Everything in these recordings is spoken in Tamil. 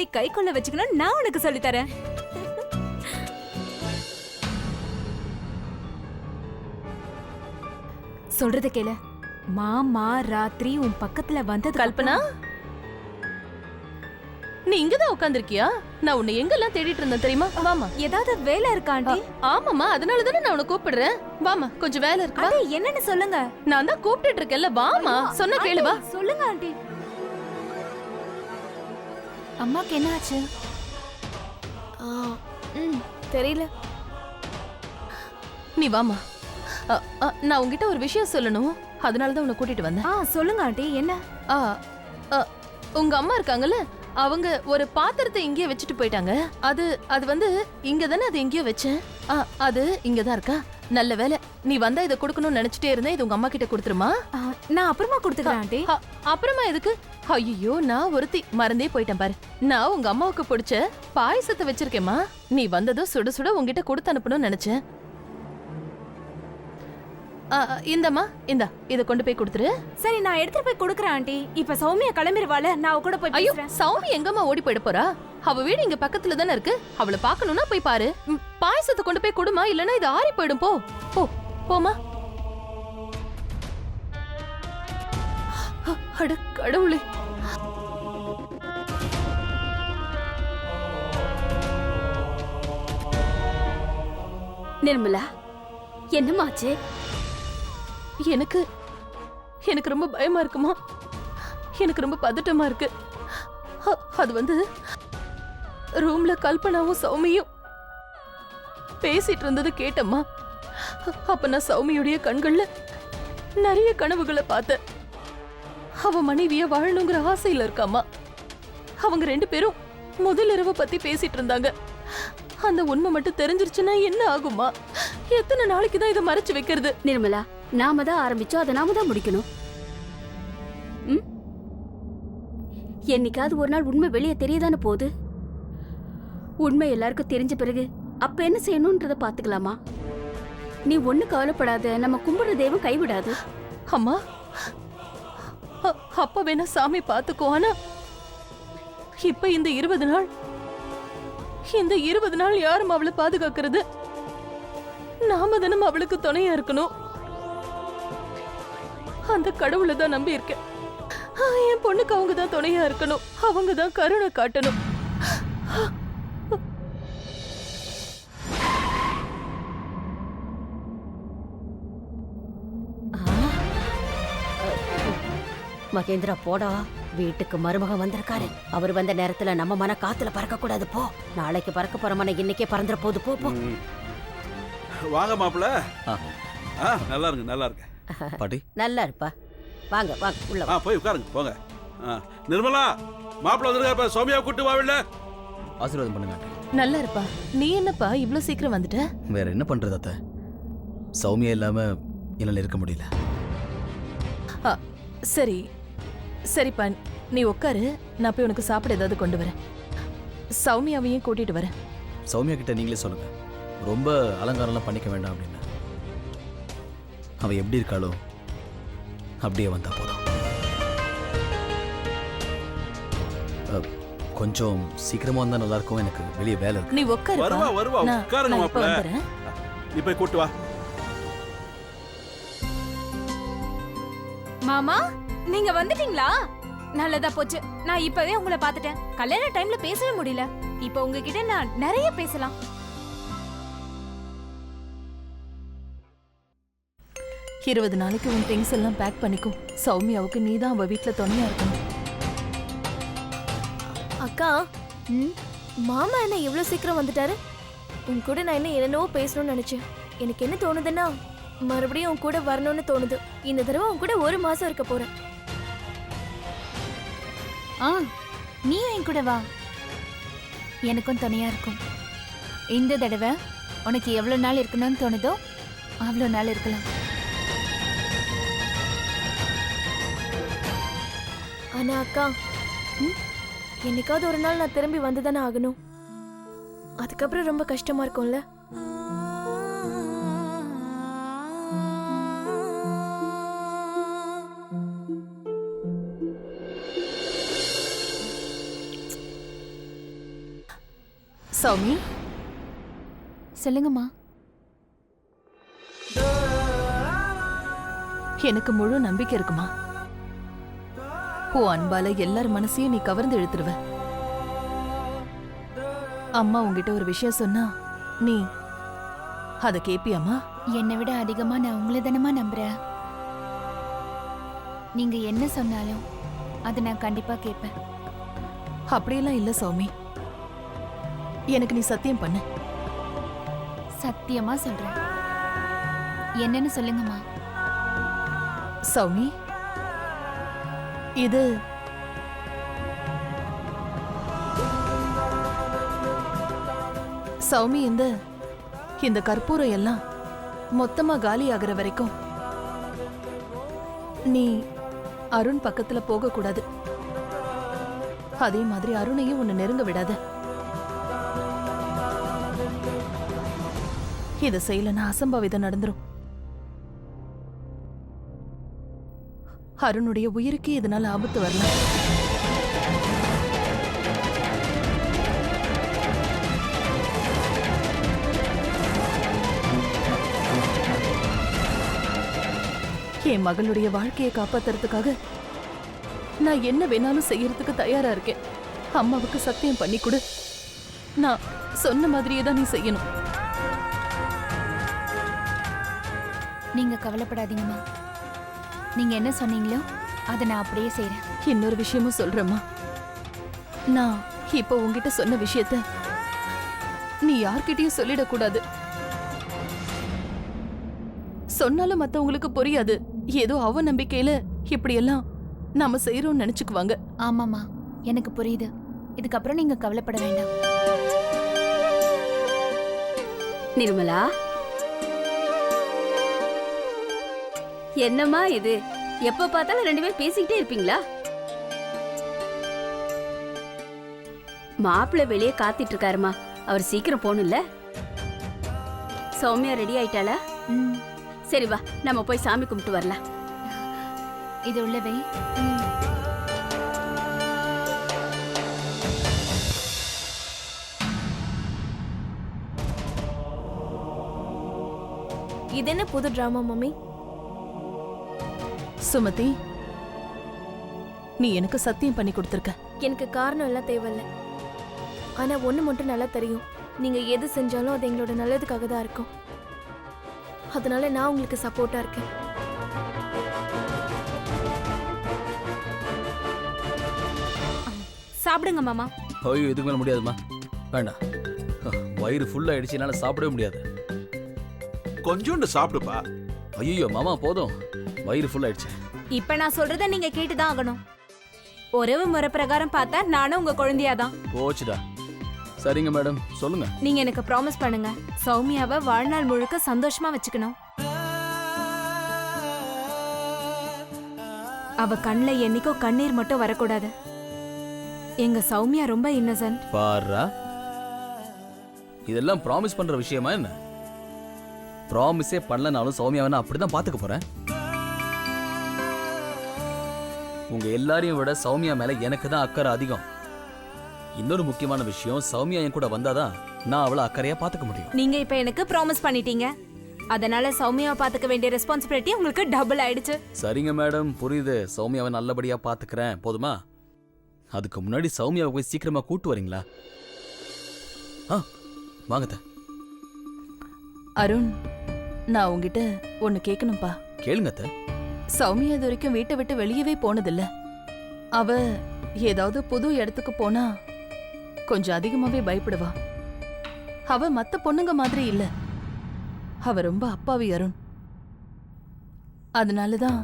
எப்படி கைக்குள்ள வச்சுக்கணும் நான் உனக்கு சொல்லி தரேன். சொல்றத கேளு. மாமா ராத்திரி உன் பக்கத்துல வந்தது. கல்பனா, நீ இங்கதான் உட்கார்ந்திருக்கியா? நான் உன்னை எங்கெல்லாம் தேடிட்டு இருந்தேன் தெரியுமா? வாமா. ஏதாவது வேலை இருக்கா ஆண்டி? ஆமாமா, அதனால தானே நான் உன்னை கூப்பிடுறேன். வாமா, கொஞ்சம் வேலை இருக்கு. அது என்னன்னு சொல்லுங்க. நான் தான் கூப்பிட்டுட்டு இருக்கேன்ல, வாமா. சொன்ன கேளு, வா. சொல்லுங்க ஆண்டி. அம்மாக்கு என்ன ஆச்சு? தெரியல. நீ வாமா. நான் உன்கிட்ட ஒரு விஷயம் சொல்லணும், அதனால தான் உன்னை கூட்டிட்டு வந்தேன். சொல்லுங்க ஆண்டி. என்ன? உங்க அம்மா இருக்காங்கல்ல, அவங்க ஒரு பாத்திரத்தை இங்கேயே வச்சுட்டு போயிட்டாங்க. அது வந்து இங்க தானே அது எங்கேயோ வச்சேன். அது இங்கதான் இருக்கா? நல்ல வேலை, நீ வந்தா இதை கொடுக்கணும்னு நினைச்சிட்டே இருந்தேன். இது உங்க அம்மா கிட்ட கொடுத்துருமா? நான் அப்புறமா கொடுத்துக்கிறேன் ஆண்டி. அப்புறமா எதுக்கு? ஐயோ, நான் ஒருத்தி மறந்தே போயிட்டேன் பாரு. நான் உங்க அம்மாவுக்கு பிடிச்ச பாயசத்தை வச்சிருக்கேம்மா. நீ வந்ததும் சுட சுட உங்ககிட்ட கொடுத்து அனுப்பணும்னு நினைச்சேன். இந்தம்மா, இந்தா, இத கொண்டு போய் கொடுத்துரு. சரி, நான் எடுத்துட்டு போய் கொடுக்குறேன் ஆண்டி. இப்ப சௌமியா கிளம்பிடுவாள, நான் கூட போய் ஐயோ, பேசுறேன். சௌமி எங்கம்மா ஓடி போயிட போறா? அவ வீடு இங்க பக்கத்துல தானே இருக்கு. அவளை பார்க்கணும்னா போய் பாரு. பாயசத்தை கொண்டு போய் கொடுமா, இல்லனா இது ஆறி போயிடும். போ போ போமா. அட கடவுளே. நிர்மலா, என்னமாச்சு? எனக்கு ரொம்ப பயமா இருக்குமா. எனக்கு ரொம்ப பதட்டமா இருக்கு. அது வந்து ரூம்ல கல்பனாவும் சௌமியும் பேசிட்டு இருந்தது கேட்டம்மா. அப்ப நான் சௌமியுடைய கண்கள்ல நிறைய கனவுகளை பார்த்தேன். அவ மனைவிய வாழணுங்கிற ஆசையில இருக்காமா. அவங்க 2 பேரும் முதல் இரவு பத்தி பேசிட்டு இருந்தாங்க. அந்த உண்மை மட்டும் தெரிஞ்சிருச்சுன்னா என்ன ஆகுமா? எத்தனை நாளைக்கு தான் இதை மறைச்சு வைக்கிறது? நிர்மலா, நாம தான் ஆரம்பிச்சோம், அதை நாம தான் முடிக்கணும். என்னைக்காவது ஒரு நாள் உண்மை வெளியே தெரியதானே போகுது. உண்மை எல்லாருக்கும் தெரிஞ்ச பிறகு அப்ப என்ன செய்யணும்ன்றத பாத்துக்கலாமா? நீ ஒண்ணு கவலைப்படாத, நம்ம கும்பிடுற தெய்வம் கைவிடாது. அம்மா, அப்ப வேணா சாமி பாத்துக்கோ. ஆனா இப்ப இந்த 20 நாள் யாரும் அவளை பாதுகாக்கிறது? நாம தினம் அவளுக்கு துணையா இருக்கணும். அந்த கடவுளை தான் நம்பி இருக்கேன். என் பொண்ணுக்கு அவங்க தான் துணையா இருக்கணும். அவங்க தான் கருணை காட்டணும். மகேந்திரா, போடா. வீட்டுக்கு மருமகன் வந்திருக்காரு. அவர் வந்த நேரத்துல நம்ம மன காத்துல பறக்க கூடாது. போ, நாளைக்கு பறக்க போற மன இன்னைக்கே பறந்துற போகுது. போ போ. வாங்க மாப்பிள்ள. நல்லா இருக்கு, நல்லா இருக்கு பாட்டி. நல்லா இருப்பா. வாங்க வாங்க, உள்ள வா. போய் உட்காருங்க, போங்க. நிர்மலா, மாப்பிள்ள வந்திருக்கா. சௌமியா கூட்டு வாவில்ல. ஆசீர்வாதம் பண்ணுங்க. நல்லா இருப்பா. நீ என்னப்பா இவ்ளோ சீக்கிரம் வந்துட்ட? வேற என்ன பண்றது அத்தை, சௌமியா இல்லாம என்னால இருக்க முடியல. சரி சரிப்பா, நீ உட்காரு. நான் போய் உனக்கு சாப்பிட ஏதாவது கொண்டு வரேன். சௌமியாவையும் கூட்டிட்டு வரேன். சௌமியா கிட்ட நீங்களே சொல்லுங்க, ரொம்ப அலங்காரம்லாம் பண்ணிக்க வேண்டாம் அப்படின்னு. அவ எப்படி இருக்காளோ அப்படியே வந்தா போதும். கொஞ்சம் சீக்கிரமா வந்தா நல்லா இருக்கும். எனக்கு வெளியே வேலை இருக்கு. நீ உட்காரு. வருவா உட்காருங்க மாப்பிள்ள. நீ போய் கூட்டு வா. மாமா, நீங்க வந்துட்டீங்களா? நல்லதா போச்சு. நான் இப்பவே உங்களை பார்த்துட்டேன். கல்யாண டைம்ல பேசவே முடியல. இப்ப உங்ககிட்ட நான் நிறைய பேசலாம். இருபது நாளைக்கு உன் திங்ஸ் எல்லாம் பேக் பண்ணிக்கோ. சௌமியாவுக்கு நீதான் அவ வீட்டுல துணையா இருக்கணும். அக்கா, மாமா என்ன இவ்வளவு சீக்கிரம் வந்துட்டாரு? உன் கூட நான் என்னென்னவோ பேசணும்னு நினைச்சேன். எனக்கு என்ன தோணுதுன்னா, மறுபடியும் உன் கூட வரணும்னு தோணுது. இந்த தடவை உன் கூட 1 மாசம் இருக்க போறேன். நீயும் என் கூட வா, எனக்கும் துணையா இருக்கும். இந்த தடவை உனக்கு எவ்வளவு நாள் இருக்கணும்னு தோணுதோ அவ்வளவு நாள் இருக்கலாம். ஆனா அக்கா, என்னைக்காவது ஒரு நாள் நான் திரும்பி வந்துதானே ஆகணும். அதுக்கப்புறம் ரொம்ப கஷ்டமா இருக்கும்ல. சௌமி, சொல்லுங்கம்மா. எனக்கு முழு நம்பிக்கை இருக்குமா? உன் அன்பால எல்லார் மனசையும் நீ கவர்ந்து இழுத்துருவ. அம்மா உன்கிட்ட ஒரு விஷயம் சொன்னா நீ அத கேப்பியாமா? என்னை விட அதிகமா நான் உங்களை தானமா நம்புறேன். நீங்க என்ன சொன்னாலும் அதை நான் கண்டிப்பா கேட்பேன். அப்படியெல்லாம் இல்ல சௌமி. எனக்கு நீ சத்தியம் பண்ணு. சத்தியமா சொல்றேன். என்னன்னு சொல்லுங்கம்மா. சௌமி, இது சௌமி, இந்த கற்பூரம் எல்லாம் மொத்தமா காலி ஆகுற வரைக்கும் நீ அருண் பக்கத்துல போக கூடாது. அதே மாதிரி அருணையும் உன்னை நெருங்க விடாத. இத செய்யலன்னா அசம்பாவிதம் நடந்துரும். அருணுடைய உயிருக்கே இதனால ஆபத்து வரலாம். என் மகளுடைய வாழ்க்கையை காப்பாத்துறதுக்காக நான் என்ன வேணாலும் செய்யறதுக்கு தயாரா இருக்கேன். அம்மாவுக்கு சத்தியம் பண்ணி கொடு. நான் சொன்ன மாதிரியே தான் நீ செய்யணும். நீங்க கவலைப்படாதீங்கம்மா. நீங்க என்ன சொன்னீங்களோ அதை நான் அப்படியே செய்றேன். இன்னொரு விஷயமும் சொல்றேம்மா. நான் இப்ப உன்கிட்ட சொன்ன விஷயத்த நீ யார்கிட்டயும் சொல்லிடக்கூடாது. சொன்னாலும் மத்தவங்களுக்கு புரியாது. ஏதோ அவ நம்பிக்கையில இப்படியெல்லாம் நாம செய்யறோம்னு நினைச்சுக்குவாங்க. ஆமாம்மா, எனக்கு புரியுது. இதுக்கப்புறம் நீங்க கவலைப்பட வேண்டாம். நிர்மலா, என்னம்மா இது? எப்ப பார்த்தாலும் ரெண்டு பேரும் பேசிக்கிட்டே இருப்பீங்களா? மாப்பிள்ளை வெளியே காத்துட்டு இருக்காருமா. அவர் சீக்கிரம் போகணும்ல. சௌமியா ரெடி ஆயிட்டாளா? ம், சரி வா, நம்ம போய் சாமி கும்பிட்டு வரலாம். இது உள்ளவை. இது என்ன புது டிராமா மம்மி? சுமதி, நீ எனக்கு சத்தியம் பண்ணி கொடுத்திருக்க. எனக்கு காரணம் எல்லாம் தேவையில்ல. ஆனா ஒண்ணு மட்டும் நல்லா தெரியும். நீங்க எது செஞ்சாலும் அது எங்களோட நல்லதுக்காக தான் இருக்கும். அதனால நான் உங்களுக்கு சப்போர்ட்டா இருக்கேன். சாப்பிடுங்க மாமா. ஐயோ, இதுக்கு மேலே முடியாதுமா. வேண்டாம், வயிறு ஃபுல் ஆயிடுச்சு, என்னால் சாப்பிடவே முடியாது. கொஞ்சோண்டு சாப்பிடுப்பா. ஐயோ மாமா, போதும், வயிறு ஃபுல் ஆயிடுச்சு. இப்ப நான் சொல்றத நீங்க கேட்டுதான் ஆகணும். உறவு முறை பிரகாரம் பார்த்தா நானும் உங்க குழந்தையாதான். போச்சுடா. சரிங்க மேடம், சொல்லுங்க. நீங்க எனக்கு ப்ராமிஸ் பண்ணுங்க, சௌமியாவை வாழ்நாள் முழுக்க சந்தோஷமா வச்சுக்கணும். அவ கண்ணுல என்னைக்கோ கண்ணீர் மட்டும் வரக்கூடாது. எங்க சௌமியா ரொம்ப இன்னசென்ட். பாரா, இதெல்லாம் ப்ராமிஸ் பண்ற விஷயமா என்ன? ப்ராமிஸே பண்ணலனாலும் சௌமியாவை நான் அப்படிதான் பாத்துக்க போறேன். உங்க எல்லாரையும் விட சௌமியா மேல எனக்கு தான் அக்கறை அதிகம். இன்னொரு முக்கியமான விஷயம், சௌமியா என் கூட வந்தாதான் நான் அவளை அக்கறையா பாத்துக்க முடியும். நீங்க இப்ப எனக்கு ப்ராமிஸ் பண்ணிட்டீங்க. அதனால சௌமியாவை பாத்துக்க வேண்டிய ரெஸ்பான்சிபிலிட்டி உங்களுக்கு டபுள் ஆயிடுச்சு. சரிங்க மேடம், புரியுது. சௌமியாவை நல்லபடியா பாத்துக்கிறேன், போதுமா? அதுக்கு முன்னாடி சௌமியாவை போய் சீக்கிரமா கூட்டு வரீங்களா? வாங்கத்த. அருண், நான் உங்ககிட்ட ஒன்னு கேட்கணும்பா. கேளுங்கத்த. சௌமியா இது வரைக்கும் வீட்டை விட்டு வெளியவே போனதில்ல. அவ ஏதாவது புது இடத்துக்கு போனா கொஞ்சம் அதிகமாவே பயப்படுவா. அவ மத்த பொண்ணுங்க மாதிரி இல்ல. அவ ரொம்ப அப்பாவி அருண். அதனாலதான்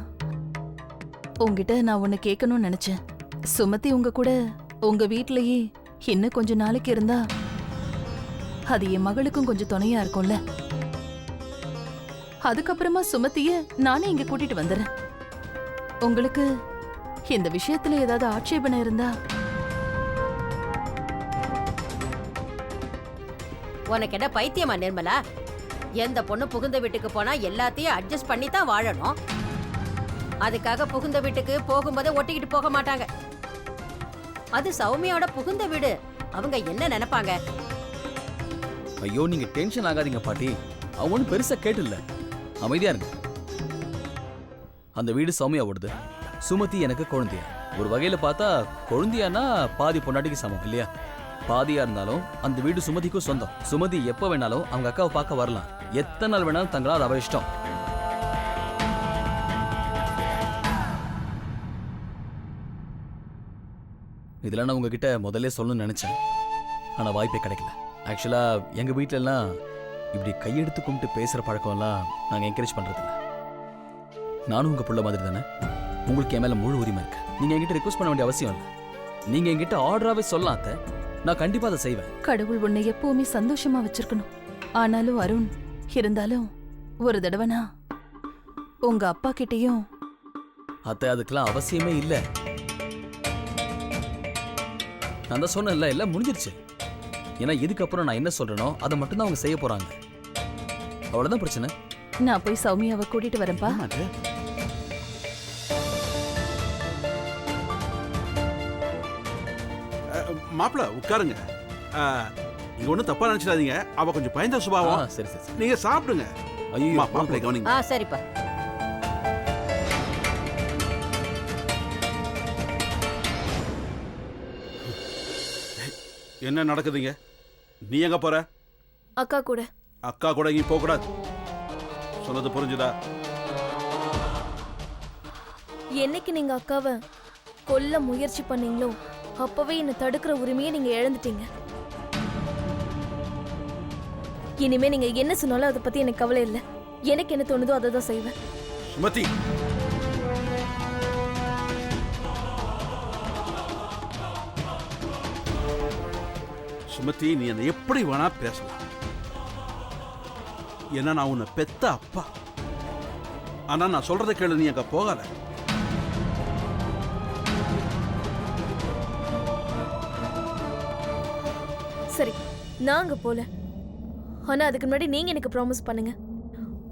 உங்ககிட்ட நான் ஒன்னு கேட்கணும்னு நினைச்சேன். சுமதி உங்க கூட உங்க வீட்லயே இன்னும் கொஞ்ச நாளைக்கு இருந்தா அது என் மகளுக்கும் கொஞ்சம் துணையா இருக்கும்ல. அதுக்கப்புறமா சுமதிய நானே இங்க கூட்டிட்டு வந்துடுறேன். உங்களுக்கு இந்த விஷயத்துல ஏதாவது ஆட்சேபனை இருந்தா. உனக்கு என்ன பைத்தியமா நிர்மலா? எந்த பொண்ணு புகுந்த வீட்டுக்கு போனா எல்லாத்தையும் அட்ஜஸ்ட் பண்ணி தான் வாழணும். அதுக்காக புகுந்த வீட்டுக்கு போகும்போதே ஒட்டிக்கிட்டு போக மாட்டாங்க. அது சௌமியாவோட புகுந்த வீடு. அவங்க என்ன நினைப்பாங்க? ஐயோ நீங்க டென்ஷன் ஆகாதீங்க பாட்டி. அவன் ஒன்றும் பெருசா கேட்டுல்ல, அமைதியா இருங்க. அந்த வீடு சௌமியாவோடது. சுமதி எனக்கு குழந்தையா. ஒரு வகையில பார்த்தா குழந்தையானா பாதி பொண்டாட்டிக்கு சமம் இல்லையா? பாதியா இருந்தாலும் அந்த வீடு சுமதிக்கும் சொந்தம். சுமதி எப்ப வேணாலும் அவங்க அக்காவை பார்க்க வரலாம். எத்தனை நாள் வேணாலும் தங்கலாம், அது அவ இஷ்டம். இதெல்லாம் நான் உங்ககிட்ட முதல்ல சொல்லணும்னு நினைச்சேன், ஆனா வாய்ப்பே கிடைக்கல. ஆக்சுவலா எங்க வீட்டுல எல்லாம் இப்படி கையெடுத்து கும்பிட்டு பேசுற பழக்கம்லாம் நாங்க என்கரேஜ் பண்றதில்ல. நானும் உங்க புள்ள மாதிரி தானே, உங்களுக்கு என் மேல முழு உரிமை இருக்கு. நீங்க என்கிட்ட ரிக்வெஸ்ட் பண்ண வேண்டிய அவசியம் இல்லை. நீங்க என்கிட்ட ஆர்டராகவே சொல்லலாம் அத்தை, நான் கண்டிப்பா அதை செய்வேன். கடவுள் உன்னை எப்பவுமே சந்தோஷமா வச்சிருக்கணும். ஆனாலும் அருண், இருந்தாலும் ஒரு தடவைனா உங்க அப்பா கிட்டயும். அத்தை அதுக்கெல்லாம் அவசியமே இல்லை. நான் தான் சொன்னேன்ல, எல்லாம் முடிஞ்சிருச்சு. ஏன்னா இதுக்கப்புறம் நான் என்ன சொல்றேனோ அதை மட்டும் தான் அவங்க செய்ய போறாங்க. அவ்வளவுதான் பிரச்சனை. நான் போய் சௌமியாவை கூட்டிட்டு வரேன்ப்பா. மாப்பிள்ள உட்காருங்க. நீங்க ஒன்றும் தப்பா நினைச்சிடாதீங்க, அவ கொஞ்சம் பயந்த சுபாவம். சரி சரி சரி. நீங்க சாப்பிடுங்க. ஐயோ மாப்பிள்ளை கவனிங்க. சரிப்பா. என்ன நடக்குதுங்க? நீ எங்க போற? அக்கா கூட. அக்கா கூட இங்க போக கூடாது. சொன்னது புரிஞ்சுதா? என்னைக்கு நீங்க அக்காவை கொல்ல முயற்சி பண்ணீங்களோ அப்பவே என்ன தடுக்கிற உரிமையை நீங்க இழந்துட்டீங்க. இனிமே நீங்க என்ன சொன்னாலும் அதை பத்தி எனக்கு கவலை இல்லை. எனக்கு என்ன தோணுதோ அதை தான் செய்வேன். சுமதி, சுமதி, நீ என்ன எப்படி வேணா பேசலாம். ஏன்னா நான் உன்னை பெத்த அப்பா. ஆனா நான் சொல்றதை கேளு, நீ அங்க போகாத. சரி, நாங்க போல. ஆனா அதுக்கு முன்னாடி நீங்க எனக்கு ப்ராமிஸ் பண்ணுங்க,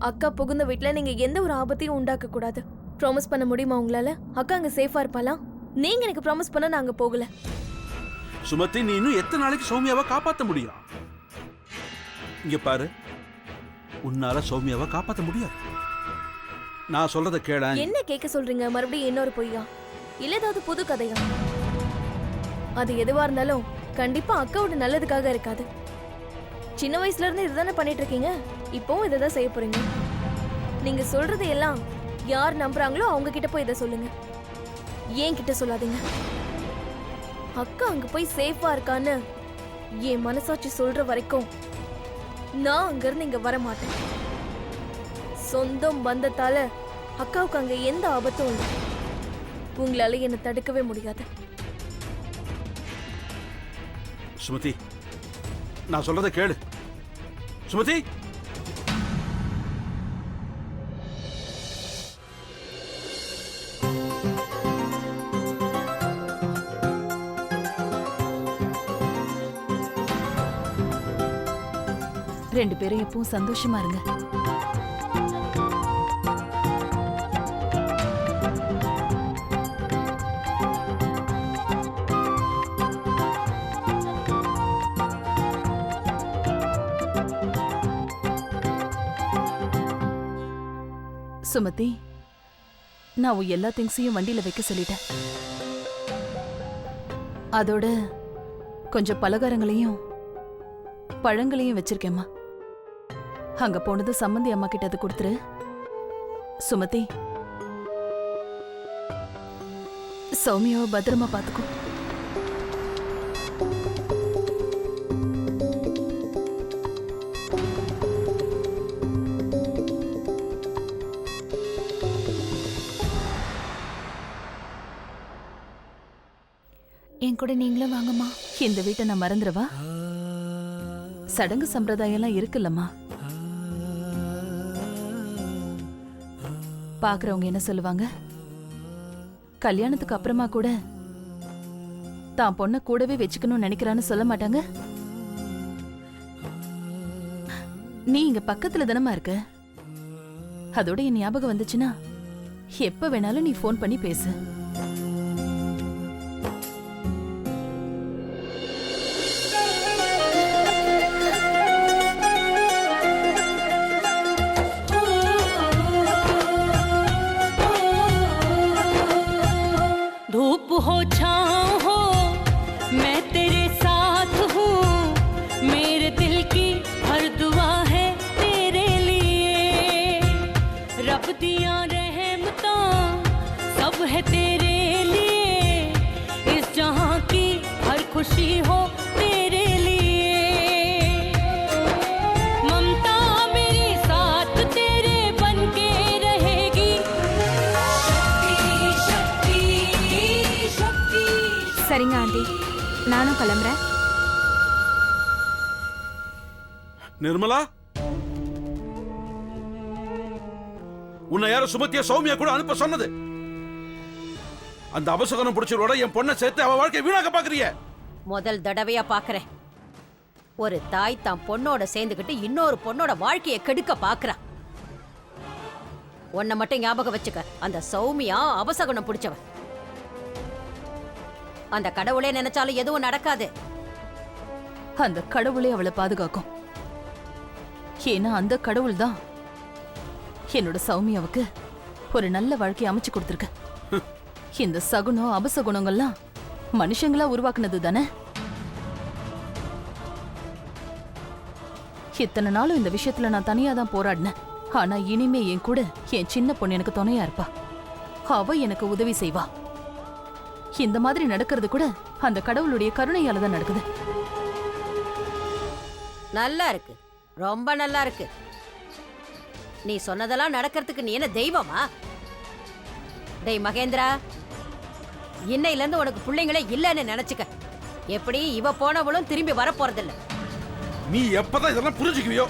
அக்கா புகுந்த வீட்டுல நீங்க எந்த ஒரு ஆபத்தையும் உண்டாக்க கூடாது. ப்ராமிஸ் பண்ண முடியுமா உங்களால? அக்கா அங்க சேஃபா இருப்பாளா? நீங்க எனக்கு ப்ராமிஸ் பண்ண நாங்க போகல. சுமதி, நீ இன்னும் எத்தனை நாளைக்கு சௌமியாவை காப்பாற்ற முடியும்? இங்க பாரு, உன்னால சௌமியாவை காப்பாற்ற முடியாது. நான் சொல்றத கேள. என்ன கேட்க சொல்றீங்க? மறுபடியும் இன்னொரு பொய்யா? இல்ல ஏதாவது புது கதையா? அது எதுவா இருந்தாலும் கண்டிப்பா அக்காவோட நல்லதுக்காக இருக்காது. சின்ன வயசுல இருந்து இதுதானே பண்ணிட்டு இருக்கீங்க, இப்பவும் இதை தான் செய்ய போறீங்க. நீங்க சொல்றது எல்லாம் யார் நம்புறாங்களோ அவங்க கிட்ட போய் இதை சொல்லுங்க, ஏன் கிட்ட சொல்லாதீங்க. அக்கா அங்க போய் சேஃபா இருக்கான்னு என் மனசாட்சி சொல்ற வரைக்கும் நான் அங்க இருந்து இங்க வர மாட்டேன். சொந்தம் பந்தத்தால அக்காவுக்கு அங்க எந்த ஆபத்தும் இல்லை. உங்களால என்ன தடுக்கவே முடியாது. சுமதி, நான் சொல்றத கேளு. சுமதி, ரெண்டு பேரும் எப்பவும் சந்தோஷமா இருங்க. சுமதி, நான் உன் எல்லா திங்ஸையும் வண்டியில வைக்க சொல்லிட்டேன். அதோட கொஞ்சம் பலகாரங்களையும் பழங்களையும் வச்சிருக்கேம்மா. அங்க போனது சம்மந்தி அம்மா கிட்ட அதை கொடுத்துரு. சுமதி, சௌமியாவை பத்திரமா பாத்துக்கோ. என் கூட நீங்களும் வாங்கம்மா. இந்த வீட்டை நான் மறந்துடவா? சடங்கு சம்பிரதாயம் எல்லாம் இருக்குல்லம்மா. பாக்குறவங்க என்ன சொல்லுவாங்க? கல்யாணத்துக்கு அப்புறமா கூட தான் பொண்ண கூடவே வச்சுக்கணும்னு நினைக்கிறான்னு சொல்ல மாட்டாங்க? நீ இங்க பக்கத்துல தானமா இருக்க. அதோட என் ஞாபகம் வந்துச்சுன்னா எப்ப வேணாலும் நீ ஃபோன் பண்ணி பேசு. हो छाँव हो मैं तेरे साथ हूँ मेरे दिल की हर दुआ है तेरे लिए रब दिया रहमता सब है तेरे लिए इस जहाँ की हर खुशी हो तेरे लिए ममता मेरे साथ तेरे बन के रहेगी शक्ति शक्ति शक्ति சரிங்க ஆண்டி, நானும் கிளம்புறேன். நிர்மலா, உன்னை யார சுமத்திய சௌமியா கூட அனுப்ப சொன்னது? அந்த அபசகனம் பிடிச்சவரோட என் பொண்ணை சேர்த்து அவ வாழ்க்கை வீணாக்க பாக்குறிய. முதல் தடவையா பாக்குறேன் ஒரு தாய் தான் பொண்ணோட சேர்ந்துகிட்டு இன்னொரு பொண்ணோட வாழ்க்கையை கெடுக்க பாக்குறா. உன்னை மட்டும் ஞாபகம் வச்சுக்க, அந்த சௌமியா அபசகுணம் பிடிச்சவன். அந்த கடவுளே நினைச்சாலும் எதுவும் நடக்காது. அந்த கடவுளே அவளை பாதுகாக்கும். ஏன்னா அந்த கடவுள் தான் என்னோட சௌமியாவுக்கு ஒரு நல்ல வாழ்க்கையை அமைச்சு கொடுத்துருக்கு. இந்த சகுனம் அபசகுணங்கள்லாம் மனுஷங்களா உருவாக்குனது தானே. இத்தனை நாளும் இந்த விஷயத்துல நான் தனியா தான் போராடினேன். ஆனா இனிமே என் கூட என் சின்ன பொண்ணு எனக்கு துணையா இருப்பா. அவ எனக்கு உதவி செய்வா. இந்த மாதிரி நடக்கிறது கூட அந்த கடவுளுடைய கருணையால தான் நடக்குது. நல்லா இருக்கு, ரொம்ப நல்லா இருக்கு. நீ சொன்னதெல்லாம் நடக்கிறதுக்கு நீ என்ன தெய்வமா? டேய் மகேந்திரா, இன்னையில இருந்து உனக்கு பிள்ளைங்களே இல்லைன்னு நினைச்சுக்க. எப்படி இவ போனவளும் திரும்பி வர போறதில்ல. நீ எப்பதான் இதெல்லாம் புரிஞ்சுக்குவியோ?